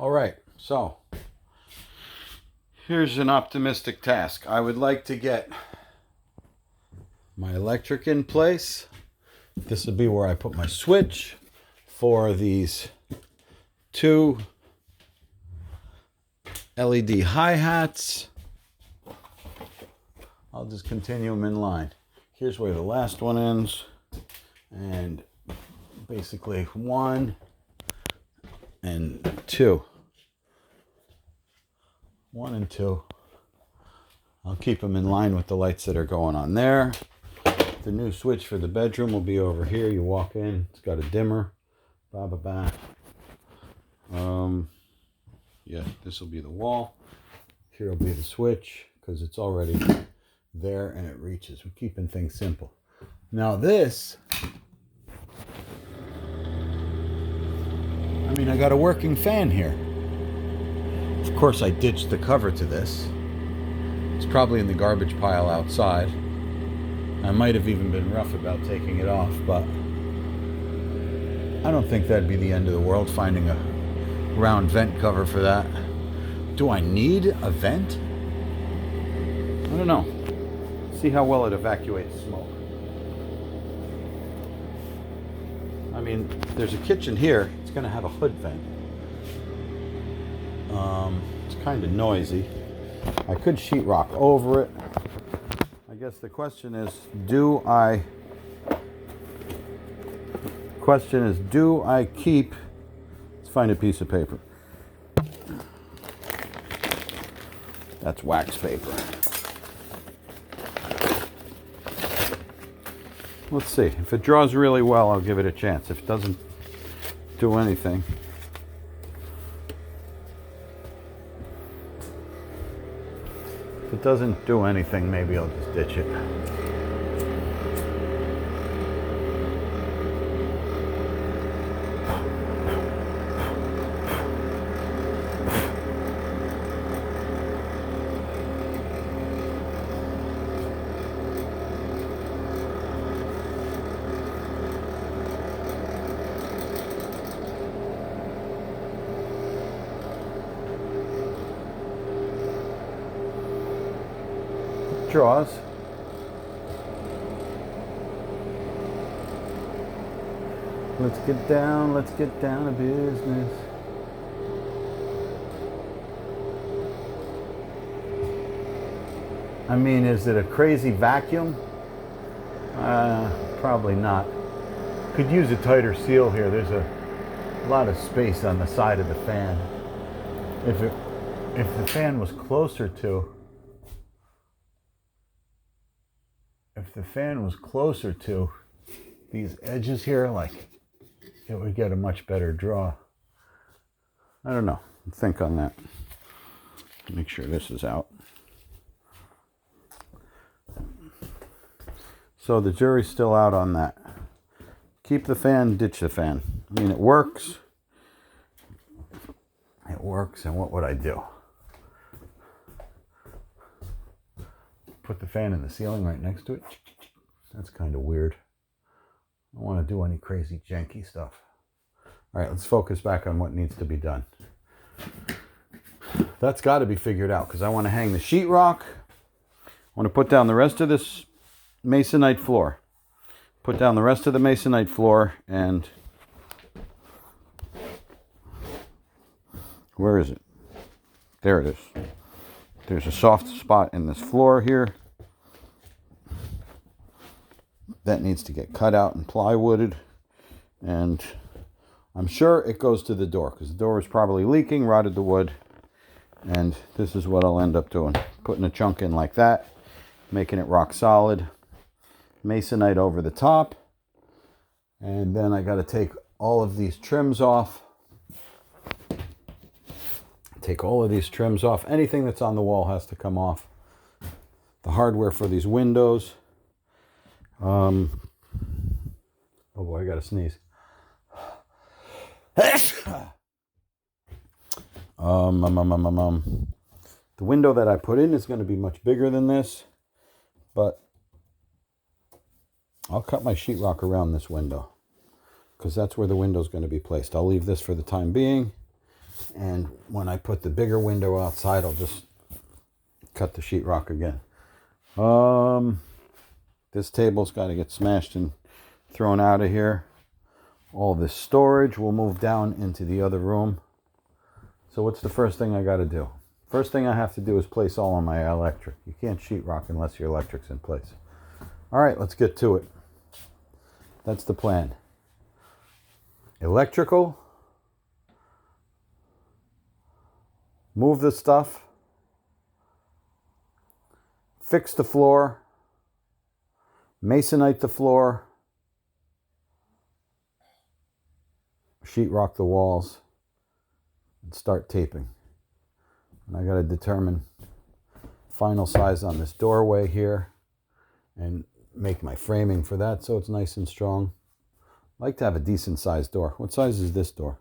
All right, so here's an optimistic task. I would like to get my electric in place. This would be where I put my switch for these two LED hi-hats. I'll just continue them in line. Here's where the last one ends. And basically 1 and 2. 1 and 2. I'll keep them in line with the lights that are going on there. The new switch for the bedroom will be over here. You walk in, it's got a dimmer. Yeah, this will be the wall. Here will be the switch because it's already there and it reaches. We're keeping things simple. Now this, I got a working fan here. Of course, I ditched the cover to this. It's probably in the garbage pile outside. I might have even been rough about taking it off, but I don't think that'd be the end of the world, finding a round vent cover for that. Do I need a vent? I don't know. See how well it evacuates smoke. There's a kitchen here. It's going to have a hood vent. It's kind of noisy. I could sheetrock over it. I guess the question is, do I keep, let's find a piece of paper. That's wax paper. Let's see. If it draws really well, I'll give it a chance. If it doesn't do anything, maybe I'll just ditch it. Draws. Let's get down to business. Is it a crazy vacuum? Probably not. Could use a tighter seal here. There's a lot of space on the side of the fan. If the fan was closer to these edges here, it would get a much better draw. I don't know. Think on that. Make sure this is out. So the jury's still out on that. Keep the fan, ditch the fan. It works. It works, and what would I do? Put the fan in the ceiling right next to it? That's kind of weird. I don't want to do any crazy janky stuff. All right, let's focus back on what needs to be done. That's got to be figured out because I want to hang the sheetrock. I want to put down the rest of this masonite floor. Put down the rest of the masonite floor, and where is it? There it is. There's a soft spot in this floor here that needs to get cut out and plywooded, and I'm sure it goes to the door because the door is probably leaking, rotted the wood, and this is what I'll end up doing. Putting a chunk in like that, making it rock solid, masonite over the top, and then I got to take all of these trims off. Take all of these trims off. Anything that's on the wall has to come off. The hardware for these windows. Oh boy, I gotta sneeze. The window that I put in is going to be much bigger than this, but I'll cut my sheetrock around this window because that's where the window is going to be placed. I'll leave this for the time being. And when I put the bigger window outside, I'll just cut the sheetrock again. This table's got to get smashed and thrown out of here. All this storage will move down into the other room. So what's the first thing I got to do? First thing I have to do is place all of my electric. You can't sheetrock unless your electric's in place. All right, let's get to it. That's the plan. Electrical. Move the stuff. Fix the floor. Masonite the floor. Sheetrock the walls. And start taping. And I got to determine final size on this doorway here and make my framing for that so it's nice and strong. I like to have a decent sized door. What size is this door?